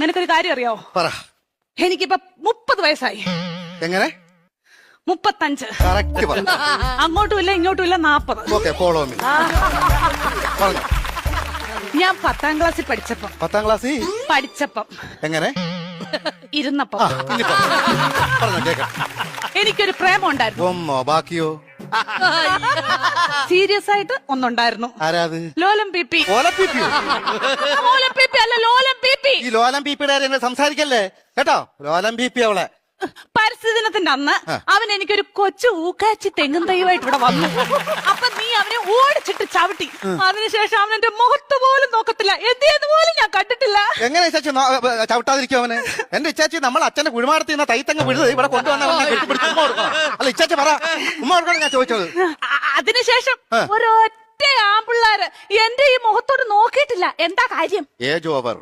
നിനക്കൊരു കാര്യം അറിയോ? പറ. എനിക്കിപ്പോ 30 വയസ്സായി. എങ്ങനെ? 35. കറക്റ്റ് പറ. അങ്ങോട്ടും ഇല്ല ഇങ്ങോട്ടും ഇല്ല 40. Okay, follow me. പറഞ്ഞു. ഞാൻ 10ാം ക്ലാസ്സിൽ പഠിച്ചപ്പം 10ാം ക്ലാസ്സിൽ എങ്ങനെ ഇരുന്നപ്പം ഇനി പറഞ്ഞോ കേക്കാം. എനിക്കൊരു പ്രേമം ഉണ്ടായിരുന്നു. ഒന്നോ ബാക്കിയോ? സീരിയസ് ആയിട്ട് ഒന്നുണ്ടായിരുന്നു. ആരാത്? ലോലം പിപി. ലോലം പിപിയോ? ലോലം പിപി അല്ല, ലോലം പിപി. ഈ ലോലം പിപിയുടെ കാര്യം സംസാരിക്കല്ലേ കേട്ടോ. ലോലം പിപി അവളെ പരിസ്ഥിതി ദിനത്തിന്റെ അന്ന് അവൻ എനിക്കൊരു കൊച്ചു ഊക്കാച്ചി തെങ്ങും തൈവായിട്ട് ഇവിടെ വന്നു. അപ്പൊ നീ അവനെ ഓടിച്ചിട്ട് ചവിട്ടി. അതിനുശേഷം അവൻ എന്റെ മുഖത്ത് പോലും നോക്കത്തില്ല. എന്ത് പോലും ഞാൻ കണ്ടിട്ടില്ല. എങ്ങനെ ഇച്ചാച്ചി ചവിട്ടാതിരിക്കും അവന്? എന്റെ ഇച്ചാച്ചി നമ്മൾ അച്ഛന്റെ കുഴിമാടത്തിൽ നിന്ന് തൈത്തങ്ങ് വിഴുത് ഇവിടെ കൊണ്ടുവന്ന അല്ല ഇച്ചാച്ചി പറ, ഉമ്മ കൊടുക്കണം ഞാൻ ചോദിച്ചത്. അതിനുശേഷം ഒരൊറ്റ ആമ്പിള്ളാര് എന്റെ ഈ മുഖത്തോട് നോക്കിയിട്ടില്ല. എന്താ കാര്യം? Age over.